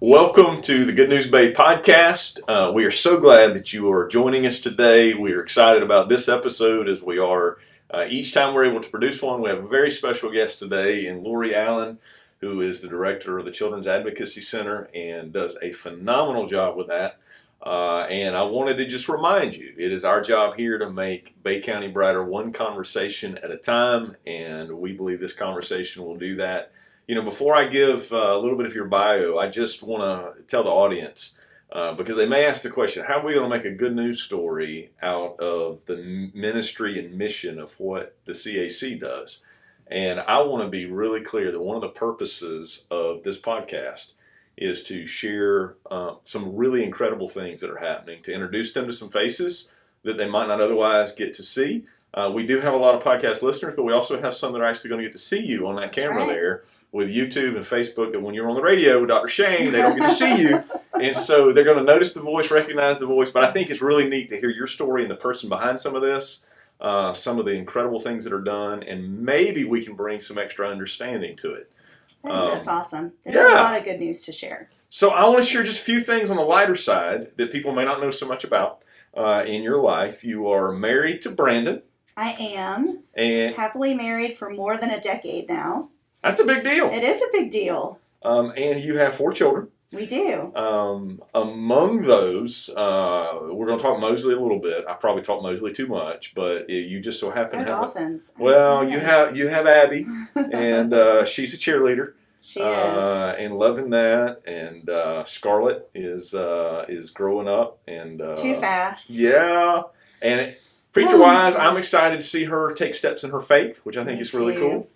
Welcome to the Good News Bay podcast. We are so glad that you are joining us today. We are excited about this episode as we are each time we're able to produce one. We have a very special guest today in Lori Allen, who is the director of the Child Advocacy Center and does a phenomenal job with that. And I wanted to just remind you, it is our job here to make Bay County brighter one conversation at a time, and we believe this conversation will do that. You know, before I give a little bit of your bio, I just want to tell the audience, because they may ask the question, how are we going to make a good news story out of the ministry and mission of what the CAC does? And I want to be really clear that one of the purposes of this podcast is to share some really incredible things that are happening, to introduce them to some faces that they might not otherwise get to see. We do have a lot of podcast listeners, but we also have some that are actually going to get to see you on that camera there. With YouTube and Facebook, that when you're on the radio with Dr. Shane, they don't get to see you. And so they're going to notice the voice, recognize the voice. But I think it's really neat to hear your story and the person behind some of this, some of the incredible things that are done, and maybe we can bring some extra understanding to it. I think that's awesome. There's a lot of good news to share. So I want to share just a few things on the lighter side that people may not know so much about in your life. You are married to Brandon. I am. And happily married for more than a decade now. That's a big deal. It is a big deal. And you have 4 children. We do. Among those, we're going to talk Mosley a little bit. I probably talk Mosley too much, but you just so happen to have dolphins. Well, you have Abby, and she's a cheerleader. She is. And loving that. And Scarlett is growing up and too fast. Yeah. And preacher-wise, I'm excited to see her take steps in her faith, which I think is really cool.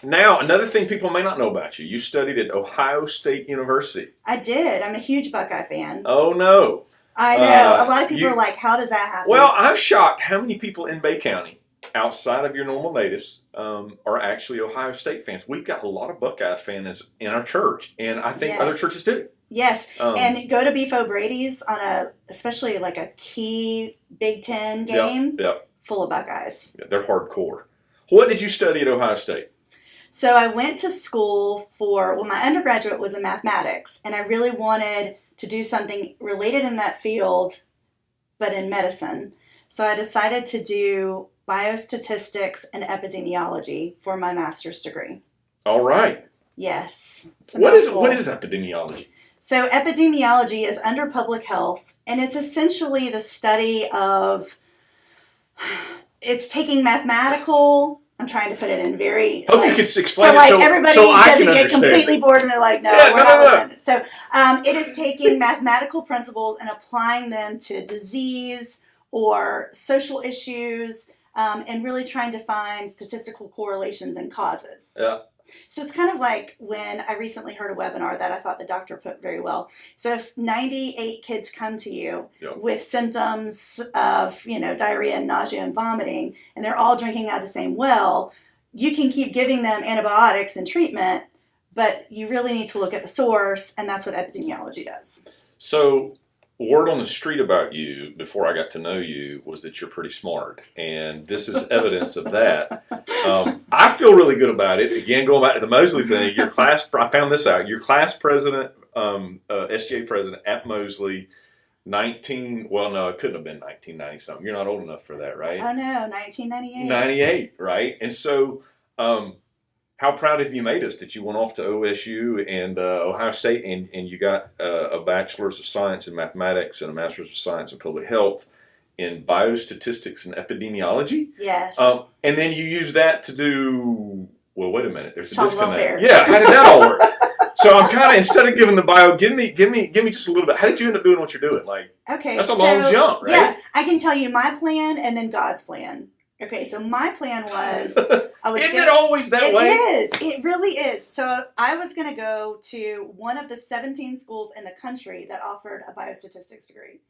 Now, another thing people may not know about you, you studied at Ohio State University. I did. I'm a huge Buckeye fan. Oh, no. I know. A lot of people are like, how does that happen? Well, I'm shocked how many people in Bay County, outside of your normal natives, are actually Ohio State fans. We've got a lot of Buckeye fans in our church, and I think other churches do. Yes, and go to Beef O'Brady's on especially like a key Big Ten game, full of Buckeyes. Yeah, they're hardcore. What did you study at Ohio State? So I went to school my undergraduate was in mathematics, and I really wanted to do something related in that field, but in medicine. So I decided to do biostatistics and epidemiology for my master's degree. All right. Yes. What is epidemiology? So epidemiology is under public health, and it's essentially the study of... It's taking mathematical... I'm trying to put it in very... Hope you could explain it so everybody doesn't get completely bored and they're like, no, we're not listening. So it is taking mathematical principles and applying them to disease or social issues and really trying to find statistical correlations and causes. Yeah. So it's kind of like when I recently heard a webinar that I thought the doctor put very well. So if 98 kids come to you with symptoms of, diarrhea and nausea and vomiting, and they're all drinking out of the same well, you can keep giving them antibiotics and treatment, but you really need to look at the source, and that's what epidemiology does. So word on the street about you before I got to know you was that you're pretty smart, and this is evidence of that. I feel really good about it. Again, going back to the Mosley thing, I found this out. Your class president, SGA president at Mosley, it couldn't have been 1990-something. You're not old enough for that, right? Oh, no, 1998. 98, right? And so how proud have you made us that you went off to OSU and Ohio State and you got a bachelor's of science in mathematics and a master's of science in public health in biostatistics and epidemiology? Yes. And then you use that to do, well, wait a minute, there's a child disconnect. Welfare. Yeah, how did that all work? So I'm kind of, instead of giving the bio, give me just a little bit. How did you end up doing what you're doing? That's a long jump, right? Yeah, I can tell you my plan and then God's plan. Okay, so my plan was... Isn't it always that way? It is. It really is. So I was going to go to one of the 17 schools in the country that offered a biostatistics degree.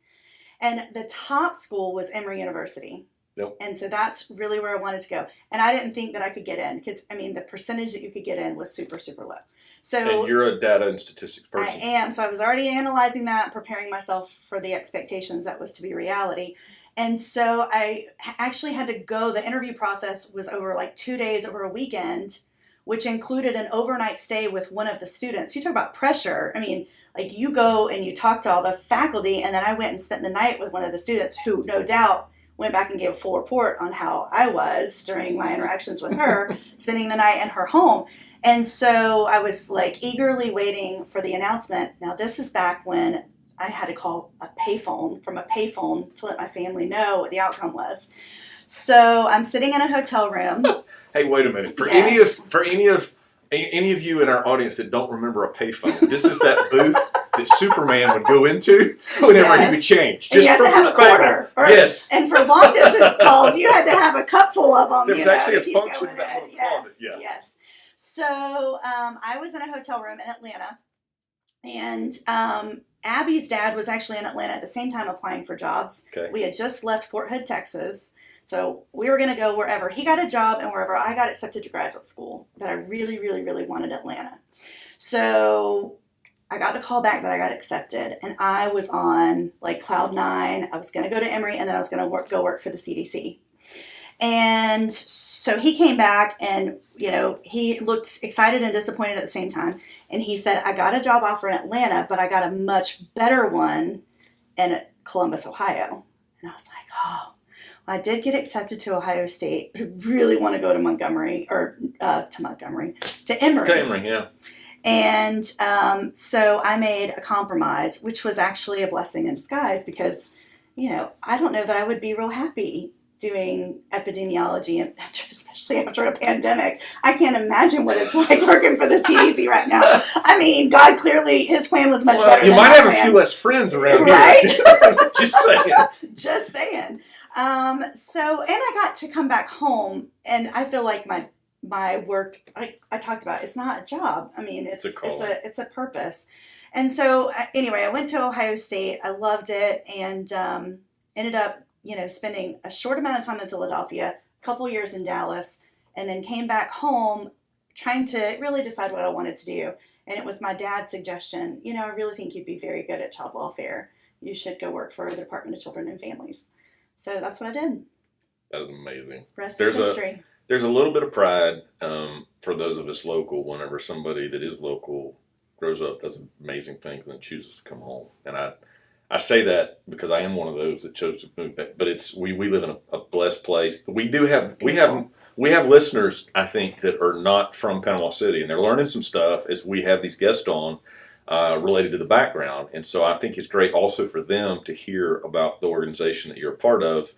And the top school was Emory University. Yep. And so that's really where I wanted to go. And I didn't think that I could get in because, the percentage that you could get in was super, super low. So, and you're a data and statistics person. I am. So I was already analyzing that, preparing myself for the expectations that was to be reality. And so I actually had to go. The interview process was over 2 days over a weekend which included an overnight stay with one of the students. You talk about pressure. I mean, like, you go and you talk to all the faculty, and then I went and spent the night with one of the students who no doubt went back and gave a full report on how I was during my interactions with her, spending the night in her home. And so I was like eagerly waiting for the announcement. Now, this is back when I had to call a payphone to let my family know what the outcome was. So I'm sitting in a hotel room. Hey, wait a minute. For any of you in our audience that don't remember a payphone, this is that booth that Superman would go into whenever he would change. Just for perspective. Yes. And for long distance calls, you had to have a cup full of them. There's actually a function that would call it. Yeah. Yes. So I was in a hotel room in Atlanta, and Abby's dad was actually in Atlanta at the same time applying for jobs. Okay. We had just left Fort Hood, Texas. So we were going to go wherever he got a job and wherever I got accepted to graduate school. But I really, really, really wanted Atlanta. So I got the call back that I got accepted. And I was on like cloud nine. I was going to go to Emory, and then I was going to go work for the CDC. And so he came back, and, you know, he looked excited and disappointed at the same time. And he said, I got a job offer in Atlanta, but I got a much better one in Columbus, Ohio. And I was like, oh. I did get accepted to Ohio State, but I really want to go to Emory. To Emory, yeah. And so I made a compromise, which was actually a blessing in disguise because, you know, I don't know that I would be real happy doing epidemiology, and especially after a pandemic. I can't imagine what it's like working for the CDC right now. I mean, God clearly, his plan was much better than my plan. You might have a few less friends around here. Right? Just saying. Just saying. So, and I got to come back home, and I feel like my work, I talked about, it's not a job. I mean, it's a purpose. And so anyway, I went to Ohio State. I loved it, and ended up, you know, spending a short amount of time in Philadelphia, a couple years in Dallas, and then came back home trying to really decide what I wanted to do. And it was my dad's suggestion, you know, I really think you'd be very good at child welfare. You should go work for the Department of Children and Families. So that's what I did. That is amazing. Rest is history. There's a little bit of pride for those of us local whenever somebody that is local grows up, does amazing things, and then chooses to come home. And I say that because I am one of those that chose to move back. But it's we live in a blessed place. We have listeners, I think, that are not from Panama City, and they're learning some stuff as we have these guests on related to the background. And so I think it's great also for them to hear about the organization that you're a part of.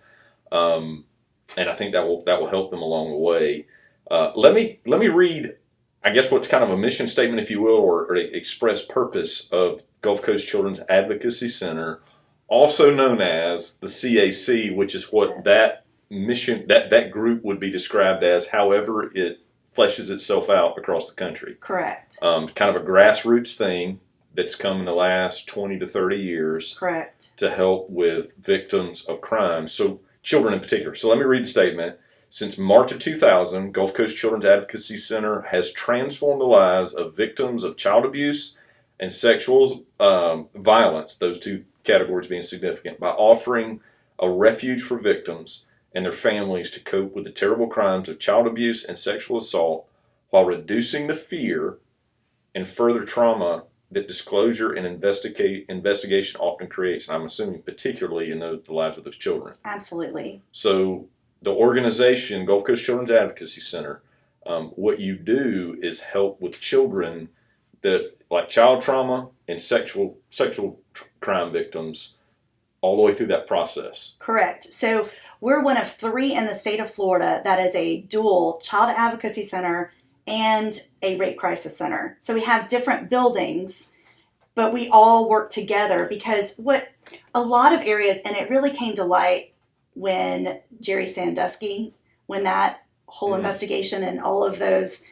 And I think that will help them along the way. Let me read, I guess, what's kind of a mission statement, if you will, or the express purpose of Gulf Coast Children's Advocacy Center, also known as the CAC, which is what that mission, that group would be described as, however it fleshes itself out across the country. Correct. Kind of a grassroots thing that's come in the last 20 to 30 years. Correct. To help with victims of crime. So children in particular. So let me read the statement. Since March of 2000, Gulf Coast Children's Advocacy Center has transformed the lives of victims of child abuse and sexual violence, those two categories being significant, by offering a refuge for victims and their families to cope with the terrible crimes of child abuse and sexual assault while reducing the fear and further trauma that disclosure and investigation often creates. And I'm assuming particularly in the lives of those children. Absolutely. So the organization, Gulf Coast Children's Advocacy Center, what you do is help with children that, like child trauma and sexual crime victims, all the way through that process. Correct. So we're one of 3 in the state of Florida that is a dual Child Advocacy Center and a rape crisis center. So we have different buildings, but we all work together because what a lot of areas, and it really came to light when Jerry Sandusky, when that whole investigation and all of those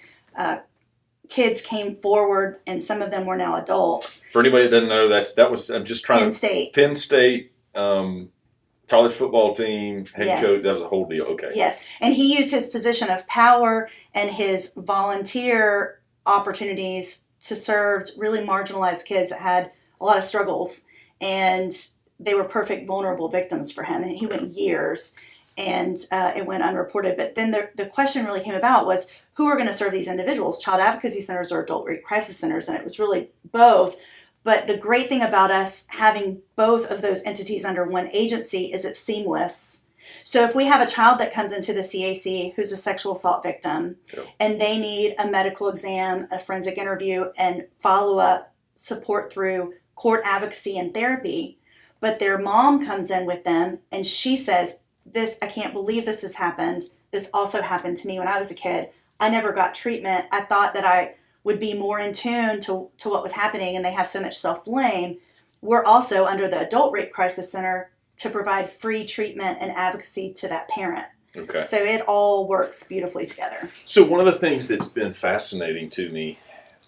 kids came forward, and some of them were now adults. For anybody that doesn't know, that was I'm just trying Penn State, college football team, head coach, that was a whole deal. Okay. Yes, and he used his position of power and his volunteer opportunities to serve really marginalized kids that had a lot of struggles, and they were perfect vulnerable victims for him, and he went years. and it went unreported. But then the question really came about was, who are going to serve these individuals, child advocacy centers or adult rape crisis centers? And it was really both. But the great thing about us having both of those entities under one agency is it's seamless. So if we have a child that comes into the CAC who's a sexual assault victim, and they need a medical exam, a forensic interview, and follow-up support through court advocacy and therapy, but their mom comes in with them and she says, I can't believe this has happened. This also happened to me when I was a kid. I never got treatment. I thought that I would be more in tune to what was happening, and they have so much self-blame. We're also under the Adult Rape Crisis Center to provide free treatment and advocacy to that parent. Okay. So it all works beautifully together. So one of the things that's been fascinating to me,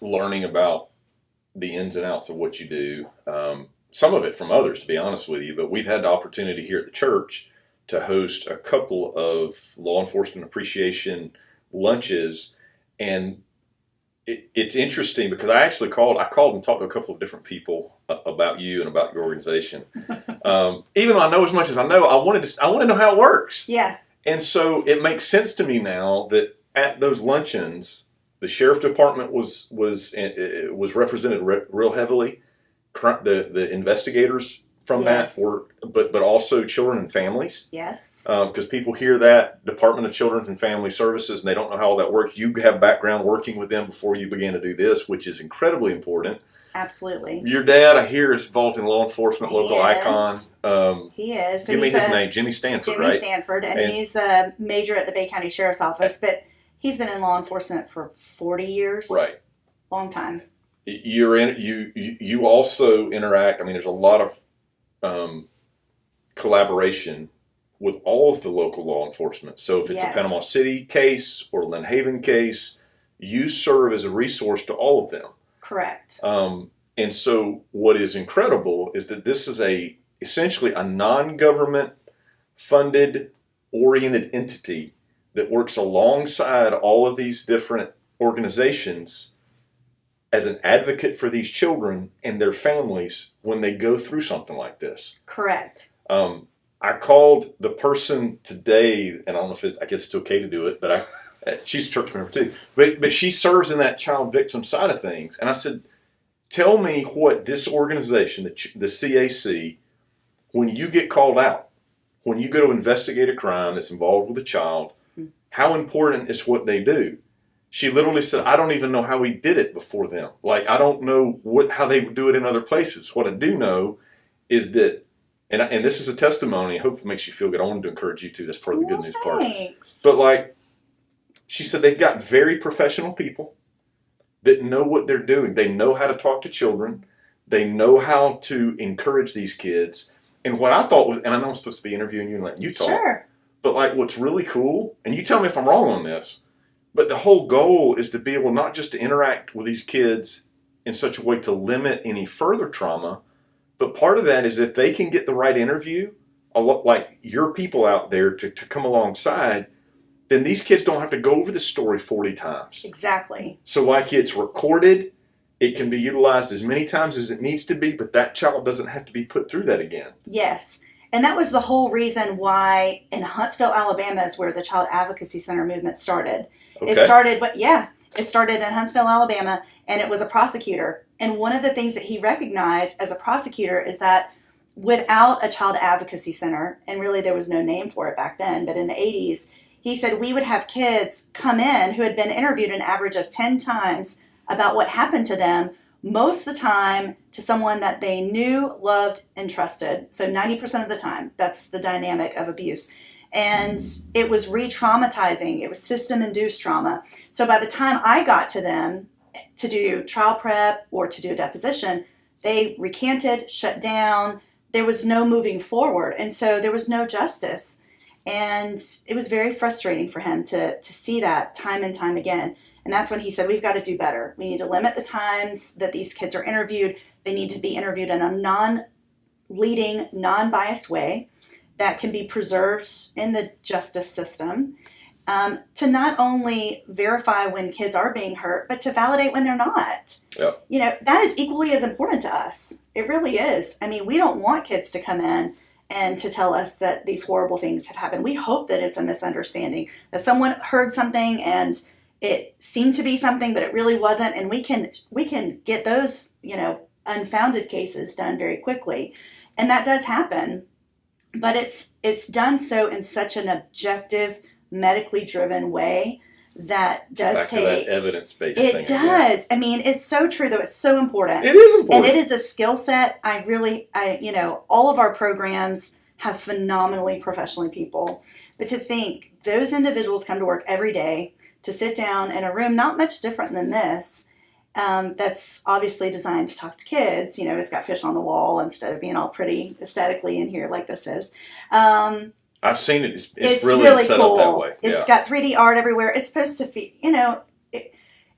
learning about the ins and outs of what you do, some of it from others, to be honest with you, but we've had the opportunity here at the church to host a couple of law enforcement appreciation lunches, and it's interesting because I called and talked to a couple of different people about you and about your organization. Even though I know as much as I know, I want to know how it works. Yeah. And so it makes sense to me now that at those luncheons, the sheriff department was represented real heavily. The investigators from that were, but also children and families. Yes. Because people hear that Department of Children and Family Services, and they don't know how all that works. You have background working with them before you began to do this, which is incredibly important. Absolutely. Your dad, I hear, is involved in law enforcement, local icon. He is. So give me his name, Jimmy Stanford, right? Jimmy Stanford, and he's a major at the Bay County Sheriff's Office, but he's been in law enforcement for 40 years. Right. Long time. You also interact. I mean, there's a lot of collaboration with all of the local law enforcement. So if it's a Panama City case or Lynn Haven case, you serve as a resource to all of them. Correct. And so what is incredible is that this is essentially a non-government funded oriented entity that works alongside all of these different organizations as an advocate for these children and their families when they go through something like this. Correct. I called the person today, and I don't know if I guess it's okay to do it, but she's a church member too, but she serves in that child victim side of things. And I said, tell me what this organization, the CAC, when you get called out, when you go to investigate a crime that's involved with a child, how important is what they do? She literally said, I don't even know how we did it before them. Like, I don't know how they do it in other places. What I do know is that, and this is a testimony, I hope it makes you feel good. I wanted to encourage you too. That's part of the good news part. But like, she said, they've got very professional people that know what they're doing. They know how to talk to children. They know how to encourage these kids. And what I thought was, and I know I'm supposed to be interviewing you and letting you talk. Sure. But like, what's really cool, and you tell me if I'm wrong on this, but the whole goal is to be able not just to interact with these kids in such a way to limit any further trauma, but part of that is if they can get the right interview, a lot like your people out there to come alongside, then these kids don't have to go over the story 40 times. Exactly. So like it's recorded, it can be utilized as many times as it needs to be, but that child doesn't have to be put through that again. Yes. And that was the whole reason why in Huntsville, Alabama is where the Child Advocacy Center movement started. Okay. It started in Huntsville, Alabama, and it was a prosecutor. And one of the things that he recognized as a prosecutor is that without a Child Advocacy Center, and really there was no name for it back then, but in the 80s, he said we would have kids come in who had been interviewed an average of 10 times about what happened to them, most of the time to someone that they knew, loved, and trusted. So 90% of the time, that's the dynamic of abuse. And it was re-traumatizing. It was system-induced trauma. So by the time I got to them to do trial prep or to do a deposition, they recanted, shut down. There was no moving forward. And so there was no justice. And it was very frustrating for him to see that time and time again. And that's when he said, we've got to do better. We need to limit the times that these kids are interviewed. They need to be interviewed in a non-leading, non-biased way that can be preserved in the justice system to not only verify when kids are being hurt, but to validate when they're not. Yep. You know, that is equally as important to us. It really is. I mean, we don't want kids to come in and to tell us that these horrible things have happened. We hope that it's a misunderstanding, that someone heard something and it seemed to be something, but it really wasn't. And we can get those, unfounded cases done very quickly. And that does happen, but it's done so in such an objective, medically driven way that does back take to that evidence-based it thing. does. I mean, it's so true, though. It's so important. It is important. And it is a skill set. All of our programs have phenomenally professionally people. But to think those individuals come to work every day to sit down in a room not much different than this, that's obviously designed to talk to kids. It's got fish on the wall instead of being all pretty aesthetically in here like this is. I've seen it. It's really set cool. up that way. It's got 3D art everywhere. It's supposed to be,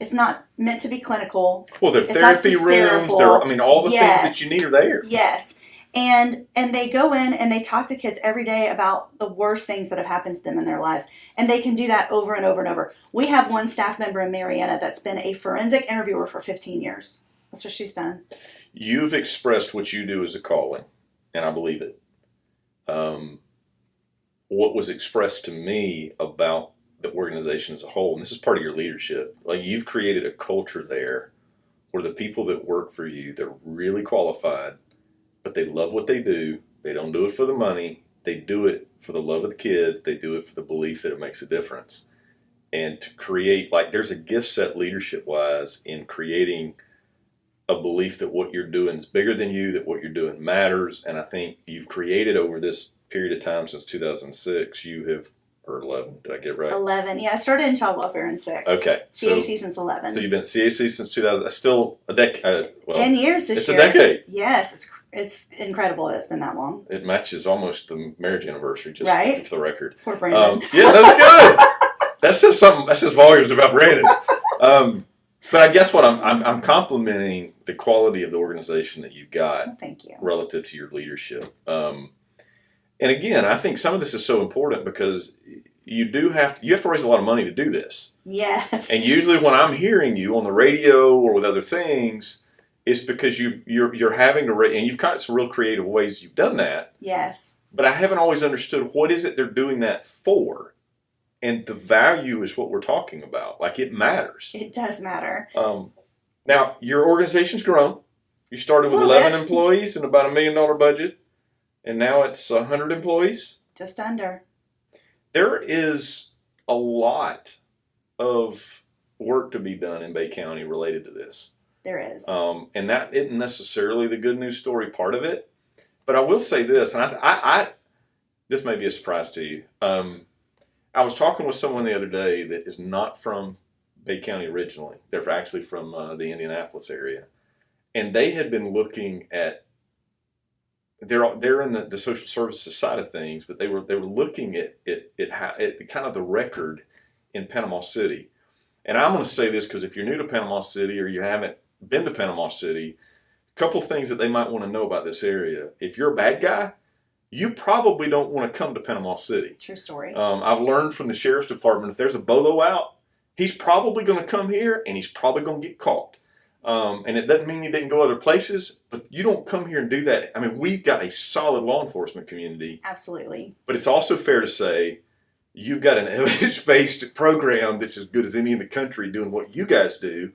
it's not meant to be clinical. Well, there are therapy rooms. All the things that you need are there. Yes. And they go in and they talk to kids every day about the worst things that have happened to them in their lives. And they can do that over and over and over. We have one staff member in Marietta that's been a forensic interviewer for 15 years. That's what she's done. You've expressed what you do as a calling, and I believe it. What was expressed to me about the organization as a whole, and this is part of your leadership, like you've created a culture there where the people that work for you, they're really qualified, but they love what they do. They don't do it for the money. They do it for the love of the kids. They do it for the belief that it makes a difference. And to create, there's a gift set leadership-wise in creating a belief that what you're doing is bigger than you, that what you're doing matters. And I think you've created over this period of time since 2006, or 11, did I get it right? 11, yeah. I started in child welfare in 6. Okay. CAC since 11. So you've been at CAC since 2000. That's still a decade. 10 years this year. It's a decade. Yes, it's incredible that it's been that long. It matches almost the marriage anniversary, just right? for the record. Poor Brandon. Yeah, that's good. That says something. That says volumes about Brandon. But I guess what I'm complimenting the quality of the organization that you've got. Oh, thank you. Relative to your leadership. And again, I think some of this is so important because you have to raise a lot of money to do this. Yes. And usually when I'm hearing you on the radio or with other things, it's because you're having to raise, and you've got some real creative ways you've done that. Yes. But I haven't always understood what is it they're doing that for. And the value is what we're talking about. It matters. It does matter. Now, your organization's grown. You started with 11 employees and about $1 million budget. And now it's 100 employees? Just under. There is a lot of work to be done in Bay County related to this. There is. And that isn't necessarily the good news story part of it. But I will say this, and I this may be a surprise to you. I was talking with someone the other day that is not from Bay County originally. They're actually from the Indianapolis area. And they had been looking at, they're in the social services side of things, but they were looking at kind of the record in Panama City. And I'm going to say this because if you're new to Panama City or you haven't been to Panama City, a couple things that they might want to know about this area. If you're a bad guy, you probably don't want to come to Panama City. True story. I've learned from the sheriff's department, if there's a bolo out, he's probably going to come here and he's probably going to get caught. And it doesn't mean you didn't go other places, but you don't come here and do that. I mean, we've got a solid law enforcement community. Absolutely. But it's also fair to say you've got an evidence-based program that's as good as any in the country doing what you guys do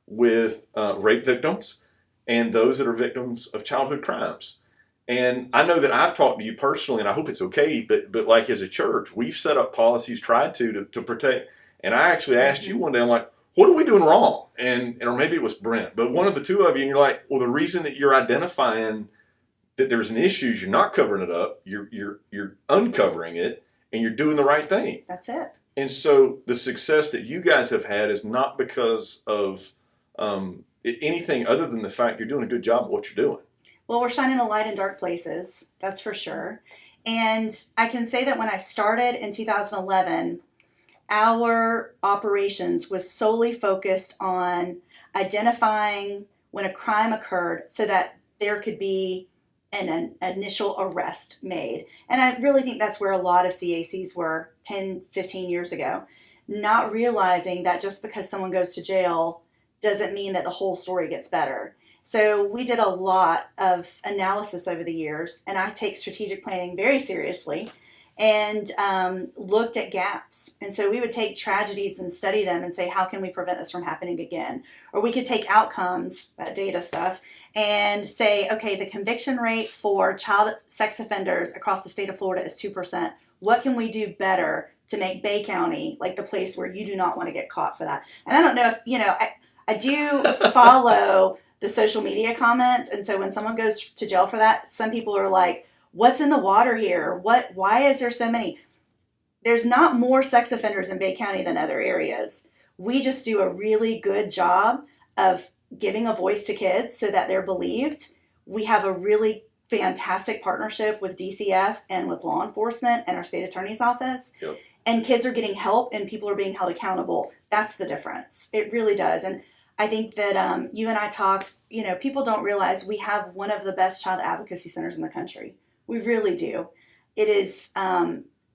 with rape victims and those that are victims of childhood crimes. And I know that I've talked to you personally, and I hope it's okay, but as a church, we've set up policies, tried to protect. And I actually asked you one day, I'm like, what are we doing wrong? Or maybe it was Brent, but one of the two of you, and you're like, well, the reason that you're identifying that there's an issue is you're not covering it up, you're uncovering it, and you're doing the right thing. That's it. And so the success that you guys have had is not because of anything other than the fact you're doing a good job at what you're doing. Well, we're shining a light in dark places, that's for sure. And I can say that when I started in 2011, our operations was solely focused on identifying when a crime occurred so that there could be an initial arrest made. And I really think that's where a lot of CACs were 10, 15 years ago, not realizing that just because someone goes to jail doesn't mean that the whole story gets better. So we did a lot of analysis over the years, and I take strategic planning very seriously, and looked at gaps. And so we would take tragedies and study them and say, how can we prevent this from happening again? Or we could take outcomes, that data stuff, and say, okay, the conviction rate for child sex offenders across the state of Florida is 2%. What can we do better to make Bay County like the place where you do not want to get caught for that? And I don't know if, I do follow the social media comments. And so when someone goes to jail for that, some people are like, what's in the water here? Why is there so many? There's not more sex offenders in Bay County than other areas. We just do a really good job of giving a voice to kids so that they're believed. We have a really fantastic partnership with DCF and with law enforcement and our state attorney's office. Yep. And kids are getting help and people are being held accountable. That's the difference. It really does. And I think that you and I talked, people don't realize we have one of the best child advocacy centers in the country. We really do. It is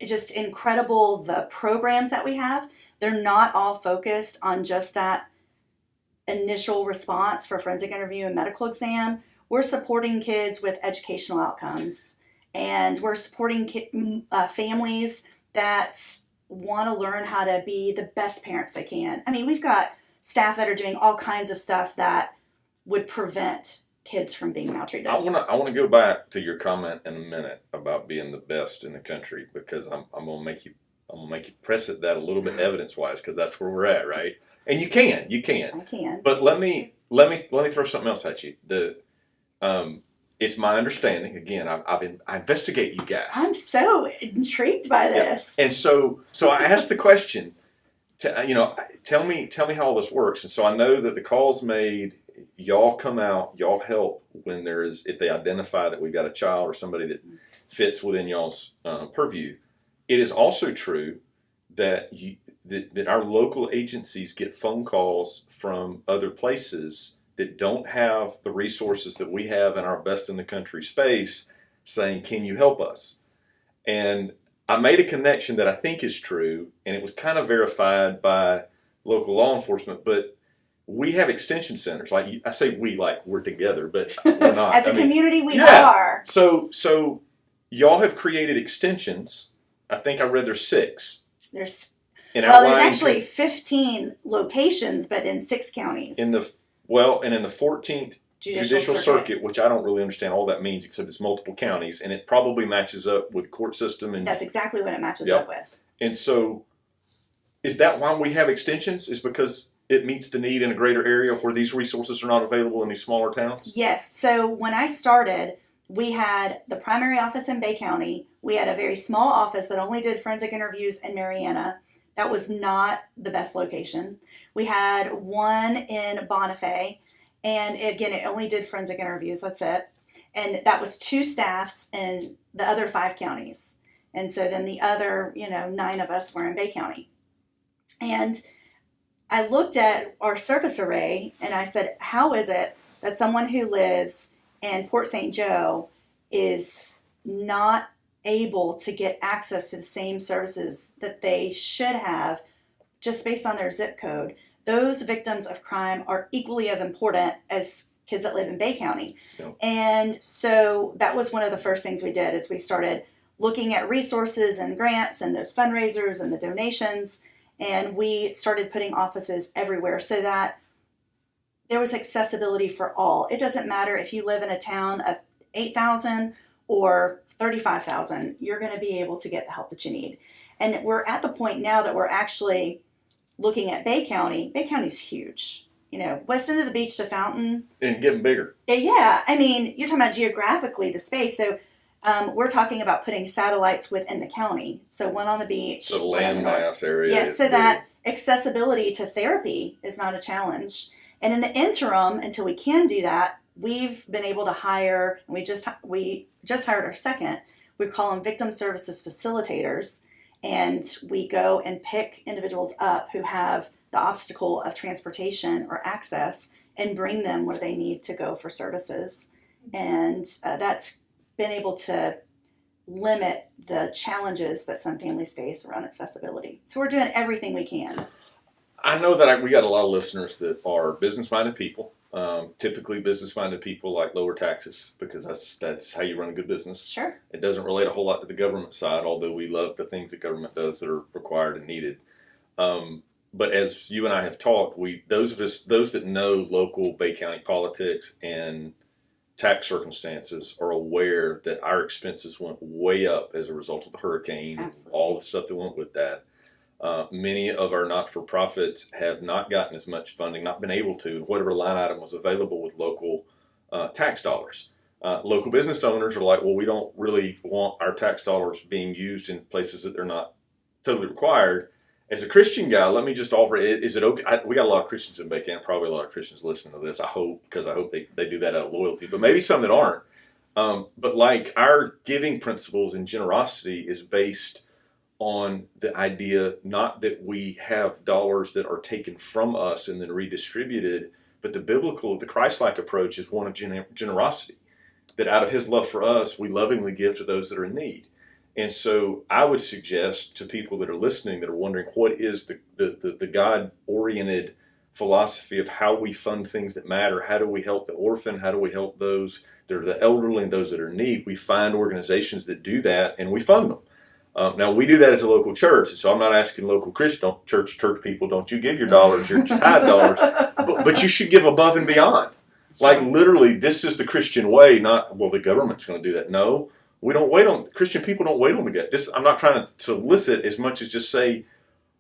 just incredible, the programs that we have. They're not all focused on just that initial response for forensic interview and medical exam. We're supporting kids with educational outcomes, and we're supporting families that want to learn how to be the best parents they can. I mean, we've got staff that are doing all kinds of stuff that would prevent kids from being maltreated. I want to go back to your comment in a minute about being the best in the country, because I'm gonna make you press it that a little bit evidence wise, because that's where we're at, right? And you can. I can. But let me throw something else at you. It's my understanding. Again, I investigate you guys. I'm so intrigued by this. Yeah. And so I asked the question. Tell me how all this works. And so I know that the call's made. Y'all come out, y'all help if they identify that we've got a child or somebody that fits within y'all's purview. It is also true that that our local agencies get phone calls from other places that don't have the resources that we have in our best in the country space, saying, can you help us? And I made a connection that I think is true, and it was kind of verified by local law enforcement, but we have extension centers. Like I say we, like we're together, but we're not. As a community, we are. So y'all have created extensions. I think I read there's 6. There's actually 15 locations, but in 6 counties. In the 14th Judicial Circuit, which I don't really understand all that means, except it's multiple counties, and it probably matches up with court system. And that's exactly what it matches up with. And so, is that why we have extensions? Is because it meets the need in a greater area where these resources are not available in these smaller towns? Yes. So when I started, we had the primary office in Bay County. We had a very small office that only did forensic interviews in Marietta. That was not the best location. We had one in Bonifay, and again, it only did forensic interviews. That's it. And that was 2 staffs in the other 5 counties. And so then the other, 9 of us were in Bay County. And I looked at our service array and I said, how is it that someone who lives in Port St. Joe is not able to get access to the same services that they should have just based on their zip code? Those victims of crime are equally as important as kids that live in Bay County. Yep. And so that was one of the first things we did, is we started looking at resources and grants and those fundraisers and the donations. And we started putting offices everywhere so that there was accessibility for all. It doesn't matter if you live in a town of 8,000 or 35,000, you're going to be able to get the help that you need. And we're at the point now that we're actually looking at Bay County. Bay County's huge. West end of the beach to Fountain. And getting bigger. Yeah. I mean, you're talking about geographically the space. So we're talking about putting satellites within the county. So one on the beach. The landmass area. Yes, so that accessibility to therapy is not a challenge. And in the interim, until we can do that, we've been able to hire, and we just hired our second. We call them victim services facilitators. And we go and pick individuals up who have the obstacle of transportation or access and bring them where they need to go for services. And that's been able to limit the challenges that some families face around accessibility. So we're doing everything we can. I know that we got a lot of listeners that are business-minded people, Typically, business-minded people like lower taxes because that's how you run a good business. Sure. It doesn't relate a whole lot to the government side, although we love the things that government does that are required and needed. But as you and I have talked, those that know local Bay County politics and tax circumstances are aware that our expenses went way up as a result of the hurricane. Absolutely. All the stuff that went with that. Many of our not-for-profits have not gotten as much funding, not been able to, whatever line item was available with local tax dollars. Local business owners are like, well, we don't really want our tax dollars being used in places that they're not totally required. As a Christian guy, let me just offer, is it okay? We got a lot of Christians in Bay County, probably a lot of Christians listening to this, I hope, because I hope they do that out of loyalty, but maybe some that aren't. But like our giving principles and generosity is based on the idea not that we have dollars that are taken from us and then redistributed, but the Christ-like approach is one of generosity, that out of his love for us, we lovingly give to those that are in need. And so I would suggest to people that are listening that are wondering what is the God-oriented philosophy of how we fund things that matter. How do we help the orphan? How do we help those that are the elderly and those that are in need? We find organizations that do that and we fund them. Now, we do that as a local church, and so I'm not asking local Christian church people, don't you give your dollars, your tithe dollars, but you should give above and beyond. Sure. Like literally, this is the Christian way, not, well, the government's going to do that. No. We don't wait on, Christian people don't wait on the gut. I'm not trying to solicit as much as just say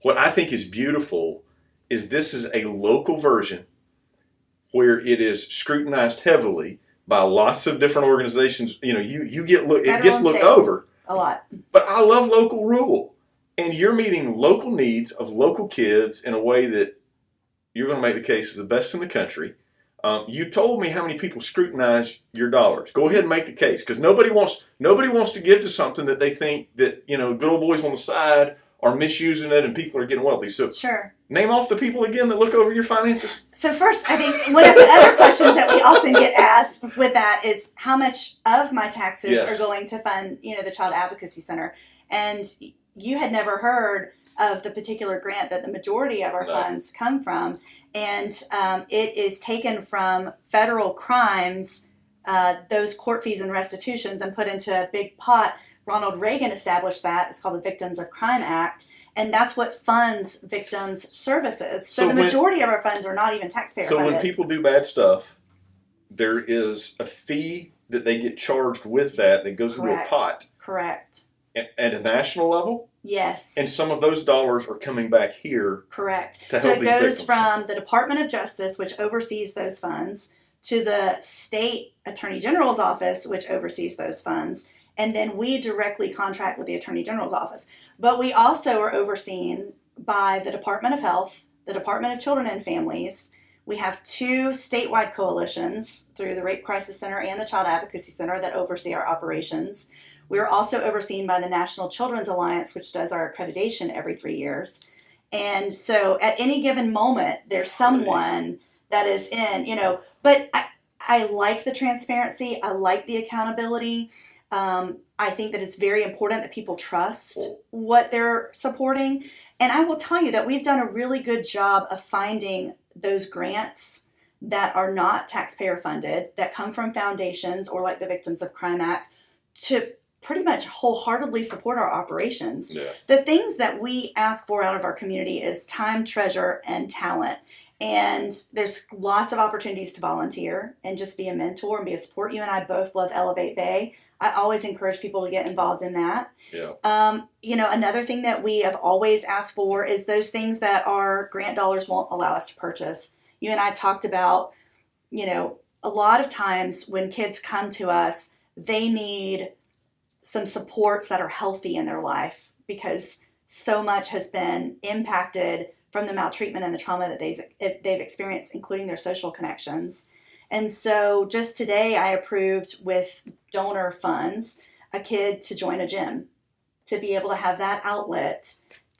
what I think is beautiful is this is a local version where it is scrutinized heavily by lots of different organizations. You know, it gets looked over. A lot. But I love local rule. And you're meeting local needs of local kids in a way that you're going to make the case is the best in the country. You told me how many people scrutinize your dollars. Go ahead and make the case, because nobody wants to give to something that they think that, you know, good old boys on the side are misusing it and people are getting wealthy. So sure. Name off the people again that look over your finances. So first, I think one of the other questions that we often get asked with that is how much of my taxes are going to fund, you know, the Child Advocacy Center. And you had never heard of the particular grant that the majority of our funds come from. And it is taken from federal crimes, those court fees and restitutions, and put into a big pot. Ronald Reagan established that. It's called the Victims of Crime Act. And that's what funds victims' services. So the majority of our funds are not even taxpayer funded. So when people do bad stuff, there is a fee that they get charged with that goes into a pot. Correct. At a national level? Yes. And some of those dollars are coming back here. Correct. To help so it these goes victims. From the Department of Justice, which oversees those funds, to the State Attorney General's office, which oversees those funds. And then we directly contract with the Attorney General's office. But we also are overseen by the Department of Health, the Department of Children and Families. We have 2 statewide coalitions through the Rape Crisis Center and the Child Advocacy Center that oversee our operations. We are also overseen by the National Children's Alliance, which does our accreditation every 3 years. And so at any given moment, there's someone that is in, you know, but I like the transparency. I like the accountability. I think that it's very important that people trust what they're supporting. And I will tell you that we've done a really good job of finding those grants that are not taxpayer funded, that come from foundations or like the Victims of Crime Act, to pretty much wholeheartedly support our operations. Yeah. The things that we ask for out of our community is time, treasure, and talent. And there's lots of opportunities to volunteer and just be a mentor and be a support. You and I both love Elevate Bay. I always encourage people to get involved in that. Yeah. You know, another thing that we have always asked for is those things that our grant dollars won't allow us to purchase. You and I talked about, you know, a lot of times when kids come to us, they need some supports that are healthy in their life because so much has been impacted from the maltreatment and the trauma that they've experienced, including their social connections. And so just today I approved with donor funds a kid to join a gym, to be able to have that outlet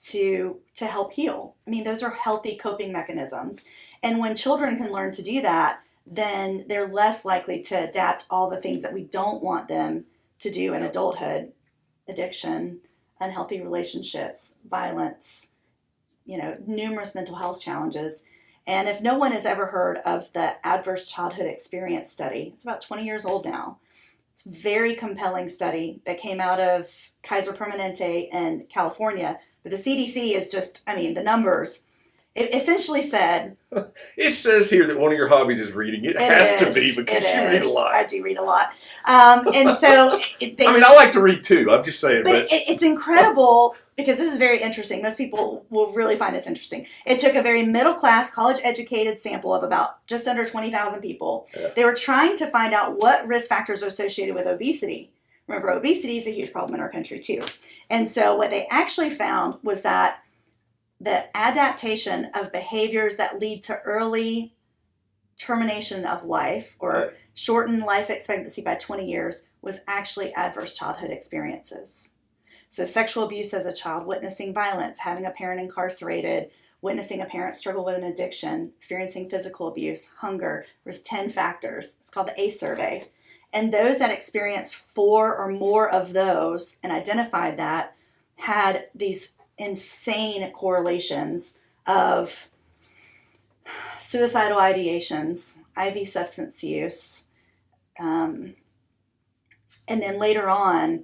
to help heal. I mean, those are healthy coping mechanisms. And when children can learn to do that, then they're less likely to adapt all the things that we don't want them to do in adulthood: addiction, unhealthy relationships, violence, you know, numerous mental health challenges. And if no one has ever heard of the Adverse Childhood Experience Study, it's about 20 years old now. It's a very compelling study that came out of Kaiser Permanente in California. But the CDC is just, I mean, the numbers. It essentially said... It says here that one of your hobbies is reading. It has to be because you read a lot. I do read a lot. And so... I like to read too. I'm just saying. But it's incredible because this is very interesting. Most people will really find this interesting. It took a very middle-class, college-educated sample of about just under 20,000 people. Yeah. They were trying to find out what risk factors are associated with obesity. Remember, obesity is a huge problem in our country too. And so what they actually found was that the adaptation of behaviors that lead to early termination of life or shorten life expectancy by 20 years was actually adverse childhood experiences. So sexual abuse as a child, witnessing violence, having a parent incarcerated, witnessing a parent struggle with an addiction, experiencing physical abuse, hunger. There's 10 factors. It's called the ACE survey. And those that experienced 4 or more of those and identified that had these insane correlations of suicidal ideations, IV substance use, and then later on,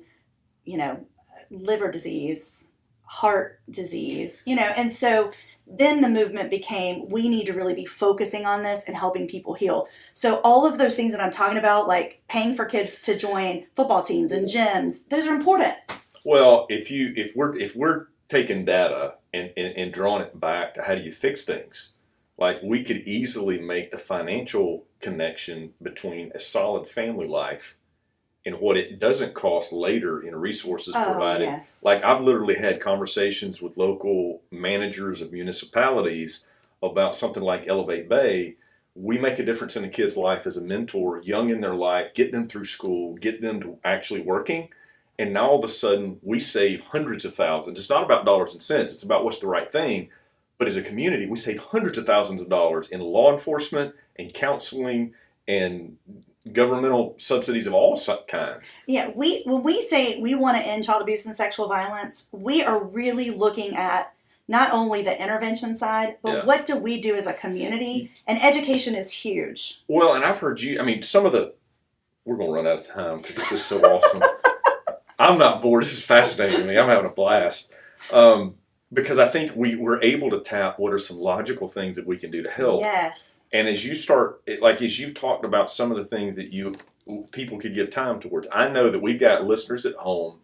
liver disease, heart disease, and so then the movement became, we need to really be focusing on this and helping people heal. So all of those things that I'm talking about, like paying for kids to join football teams and gyms, those are important. Well, if we're taking data and drawing it back to how do you fix things, like we could easily make the financial connection between a solid family life and what it doesn't cost later in resources provided. Yes. Like I've literally had conversations with local managers of municipalities about something like Elevate Bay. We make a difference in a kid's life as a mentor, young in their life, get them through school, get them to actually working. And now all of a sudden we save hundreds of thousands. It's not about dollars and cents. It's about what's the right thing. But as a community, we save hundreds of thousands of dollars in law enforcement and counseling and governmental subsidies of all kinds. Yeah, when we say we want to end child abuse and sexual violence, we are really looking at not only the intervention side, but what do we do as a community? And education is huge. Well, and I've heard you, we're going to run out of time because this is so awesome. I'm not bored. This is fascinating to me. I'm having a blast. Because I think we're able to tap what are some logical things that we can do to help. Yes. And as you've talked about some of the things that people could give time towards, I know that we've got listeners at home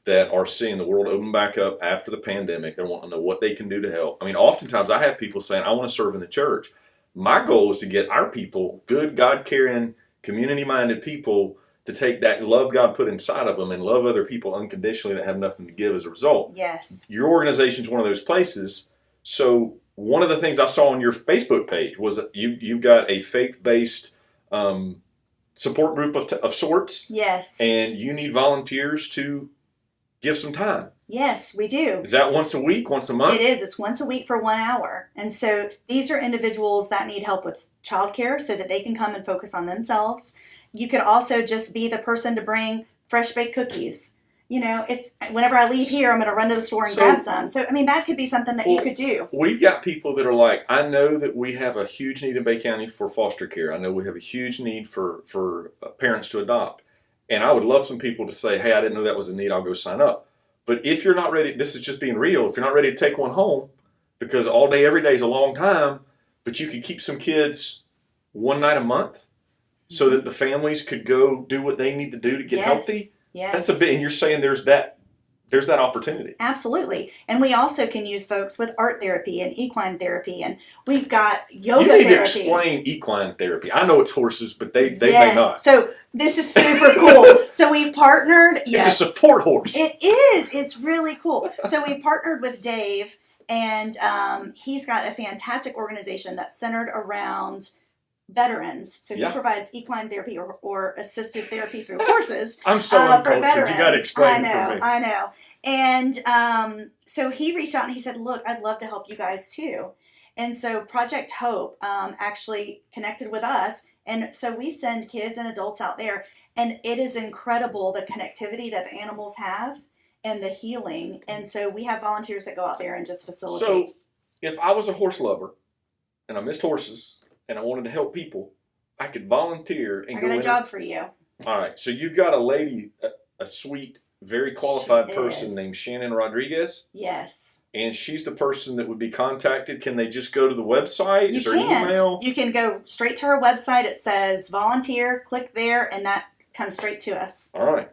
that are seeing the world open back up after the pandemic. They want to know what they can do to help. Oftentimes I have people saying, I want to serve in the church. My goal is to get our people, good, God-caring, community-minded people, to take that love God put inside of them and love other people unconditionally that have nothing to give as a result. Yes. Your organization is one of those places. So one of the things I saw on your Facebook page was that you've got a faith-based support group of sorts. Yes. And you need volunteers to give some time. Yes, we do. Is that once a week, once a month? It is. It's once a week for 1 hour. And so these are individuals that need help with childcare so that they can come and focus on themselves. You could also just be the person to bring fresh baked cookies. It's whenever I leave here, I'm going to run to the store and grab some. So, that could be something that you could do. We've got people that are like, I know that we have a huge need in Bay County for foster care. I know we have a huge need for parents to adopt. And I would love some people to say, hey, I didn't know that was a need. I'll go sign up. But if you're not ready, this is just being real. If you're not ready to take one home, because all day, every day is a long time, but you could keep some kids one night a month, so that the families could go do what they need to do to get healthy. Yes. That's a bit, and you're saying there's that opportunity. Absolutely. And we also can use folks with art therapy and equine therapy, and we've got yoga therapy. You need to explain equine therapy. I know it's horses, but they may not. So this is super cool. So we partnered. It's a support horse. It is. It's really cool. So we partnered with Dave, and he's got a fantastic organization that's centered around veterans. So he provides equine therapy or assisted therapy through horses. I'm so uncultured. You got to explain it for me. I know. And so he reached out and he said, look, I'd love to help you guys too. And so Project Hope actually connected with us. And so we send kids and adults out there. And it is incredible the connectivity that the animals have and the healing. And so we have volunteers that go out there and just facilitate. So if I was a horse lover, and I missed horses and I wanted to help people, I could volunteer and I go got a in. job for you. All right. So you've got a lady, a sweet, very qualified She person is. named Shannon Rodriguez. Yes. And she's the person that would be contacted. Can they just go to the website? Is there email? You can go straight to our website. It says volunteer, click there, and that comes straight to us. All right.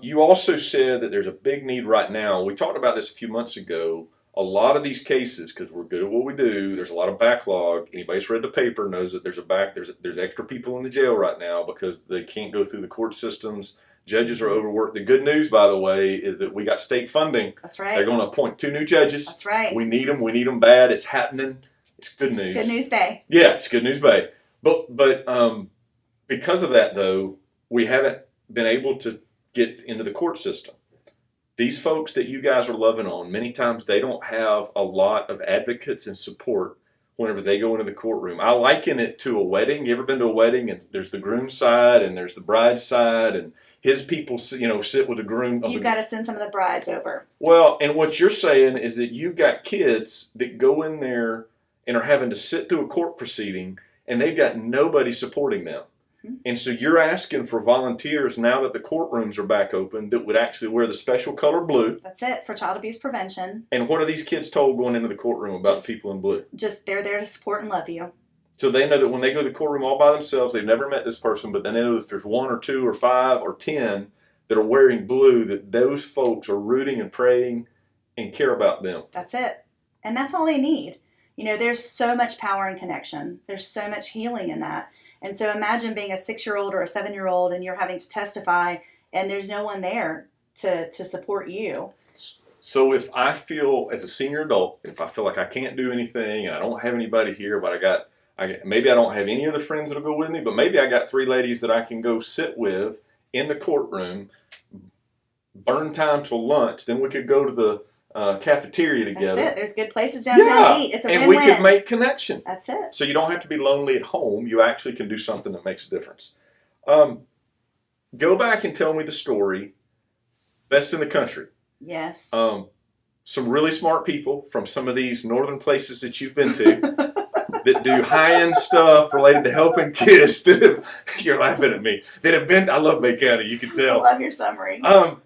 You also said that there's a big need right now. We talked about this a few months ago. A lot of these cases, because we're good at what we do, there's a lot of backlog. Anybody who's read the paper knows that there's extra people in the jail right now because they can't go through the court systems. Judges are overworked. The good news, by the way, is that we got state funding. That's right. They're going to appoint 2 new judges. That's right. We need them. We need them bad. It's happening. It's good news. It's good news day. Yeah, it's good news day. But because of that, though, we haven't been able to get into the court system. These folks that you guys are loving on, many times they don't have a lot of advocates and support whenever they go into the courtroom. I liken it to a wedding. You ever been to a wedding and there's the groom's side and there's the bride's side and his people, sit with the groom. You've got to send some of the brides over. Well, and what you're saying is that you've got kids that go in there and are having to sit through a court proceeding and they've got nobody supporting them. And so you're asking for volunteers now that the courtrooms are back open that would actually wear the special color blue. That's it, for child abuse prevention. And what are these kids told going into the courtroom about people in blue? Just they're there to support and love you. So they know that when they go to the courtroom all by themselves, they've never met this person, but they know that if there's 1 or 2 or 5 or 10 that are wearing blue, that those folks are rooting and praying and care about them. That's it. And that's all they need. There's so much power in connection. There's so much healing in that. And so imagine being a 6-year-old or a 7-year-old and you're having to testify and there's no one there to support you. So if I feel as a senior adult, if I feel like I can't do anything and I don't have anybody here, but maybe I don't have any other friends that'll go with me, but maybe I got 3 ladies that I can go sit with in the courtroom, burn time till lunch, then we could go to the cafeteria together. That's it. There's good places downtown to eat. It's a win-win. And we could make connection. That's it. So you don't have to be lonely at home. You actually can do something that makes a difference. Go back and tell me the story. Best in the country. Yes. Some really smart people from some of these northern places that you've been to that do high-end stuff related to helping kids you're laughing at me, that have been, I love Bay County, you can tell. I love your summary.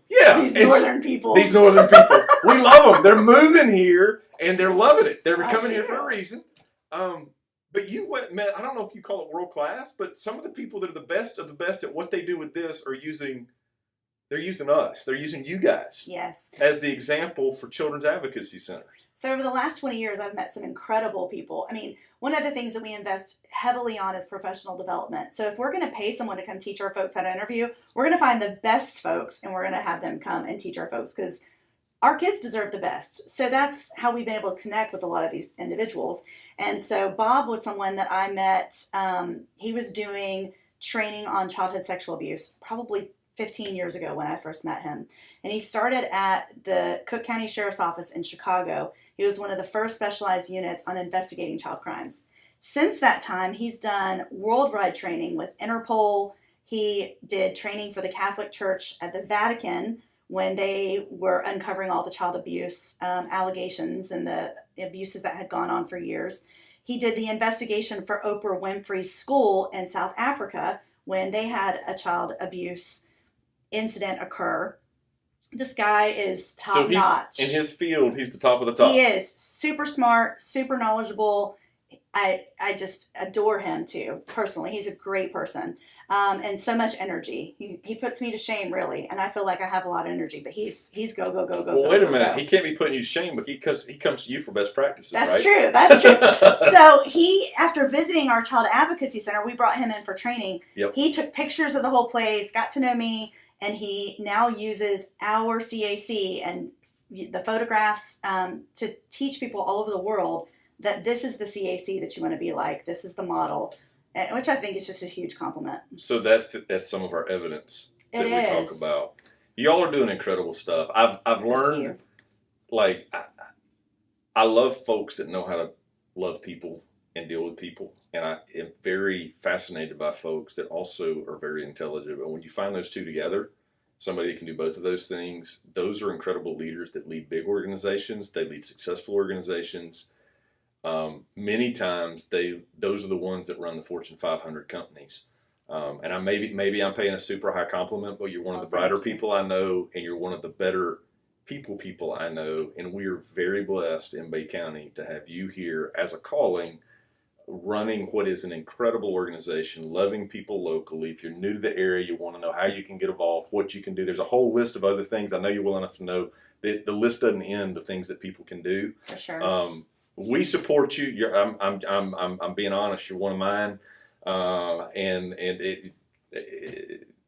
Yeah. These northern people. We love them. They're moving here and they're loving it. They're coming here for a reason. But you met, I don't know if you call it world class, but some of the people that are the best of the best at what they do with this are they're using us. They're using you guys. Yes. As the example for Children's Advocacy Centers. So over the last 20 years, I've met some incredible people. I mean, one of the things that we invest heavily on is professional development. So if we're going to pay someone to come teach our folks how to interview, we're going to find the best folks and we're going to have them come and teach our folks because our kids deserve the best. So that's how we've been able to connect with a lot of these individuals. And so Bob was someone that I met. He was doing training on childhood sexual abuse probably 15 years ago when I first met him. And he started at the Cook County Sheriff's Office in Chicago. He was one of the first specialized units on investigating child crimes. Since that time, he's done worldwide training with Interpol. He did training for the Catholic Church at the Vatican when they were uncovering all the child abuse allegations and the abuses that had gone on for years. He did the investigation for Oprah Winfrey's school in South Africa when they had a child abuse incident occur. This guy is top notch. In his field, he's the top of the top. He is super smart, super knowledgeable. I just adore him too, personally. He's a great person. And so much energy. He puts me to shame, really. And I feel like I have a lot of energy, but he's go. Well, wait a minute. He can't be putting you to shame, but he comes to you for best practices, That's right? true. That's true. So after visiting our Child Advocacy Center, we brought him in for training. Yep. He took pictures of the whole place, got to know me, and he now uses our CAC and the photographs to teach people all over the world that this is the CAC that you want to be like. This is the model, which I think is just a huge compliment. So that's some of our evidence that we talk about. Y'all are doing incredible stuff. I've learned, like, I love folks that know how to love people and deal with people. And I am very fascinated by folks that also are very intelligent. But when you find those two together, somebody that can do both of those things, those are incredible leaders that lead big organizations. They lead successful organizations. many times those are the ones that run the Fortune 500 companies. And maybe I'm paying a super high compliment, but you're one of the brighter people I know, and you're one of the better people I know, and we are very blessed in Bay County to have you here as a calling, running what is an incredible organization, loving people locally. If you're new to the area, you want to know how you can get involved, what you can do. There's a whole list of other things. I know you're well enough to know that the list doesn't end the things that people can do. For sure. We support you. I'm being honest. You're one of mine, and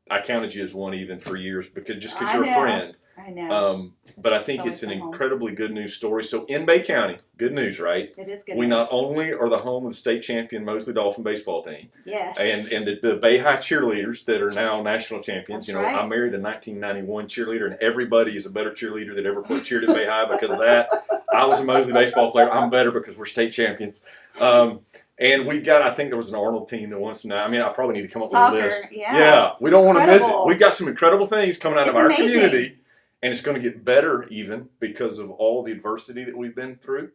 I counted you as one even for years because you're a friend. I know. But I think it's an incredibly good news story. So in Bay County, good news, right? It is good We news. not only are the home of the state champion Mosley Dolphin baseball team. Yes. And the Bay High cheerleaders that are now national champions. That's right. I married a 1991 cheerleader, and everybody is a better cheerleader that ever cheered at Bay High because of that. I was a Mosley baseball player. I'm better because we're state champions. And we've got, I think there was an Arnold team that wants to know. I mean, I probably need to come up with a list. Yeah. We don't want to miss it. We've got some incredible things coming out of our amazing. community. And it's going to get better even because of all the adversity that we've been through.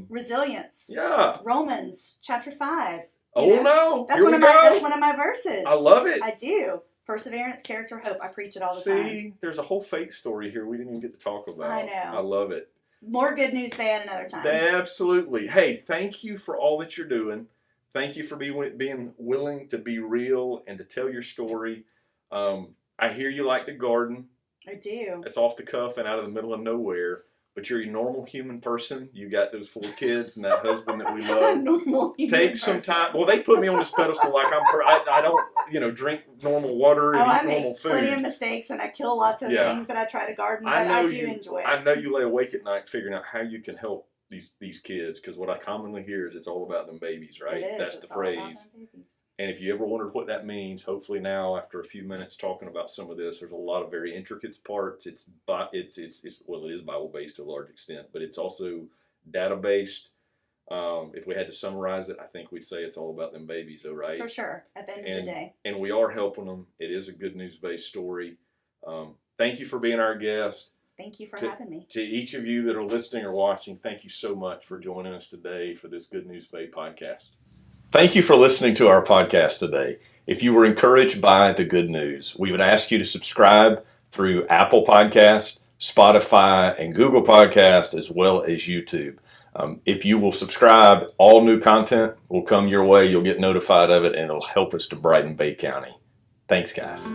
Resilience. Yeah. Romans chapter 5. That's one of my verses. I love it. I do. Perseverance, character, hope. I preach it all the time. See, there's a whole faith story here we didn't even get to talk about. I know. I love it. More good news than another time. Absolutely. Hey, thank you for all that you're doing. Thank you for being willing to be real and to tell your story. I hear you like to garden. I do. It's off the cuff and out of the middle of nowhere, but you're a normal human person. You got those 4 kids and that husband that we love. Normal human Take some time. Well, they put me on this pedestal like I don't, drink normal water and eat normal food. I make plenty of mistakes and I kill lots of things that I try to garden, but I do enjoy it. I know you lay awake at night figuring out how you can help these kids, because what I commonly hear is it's all about them babies, right? It is. That's the phrase. And if you ever wondered what that means, hopefully now, after a few minutes talking about some of this, there's a lot of very intricate parts. It is Bible based to a large extent, but it's also data based. If we had to summarize it, I think we'd say it's all about them babies, though, right? For sure. At the end of the day. And we are helping them. It is a good news based story. Thank you for being our guest. Thank you for having me. To each of you that are listening or watching, thank you so much for joining us today for this Good News Bay podcast. Thank you for listening to our podcast today. If you were encouraged by the good news, we would ask you to subscribe through Apple Podcast, Spotify, and Google Podcast, as well as YouTube. If you will subscribe, all new content will come your way. You'll get notified of it, and it'll help us to brighten Bay County. Thanks, guys.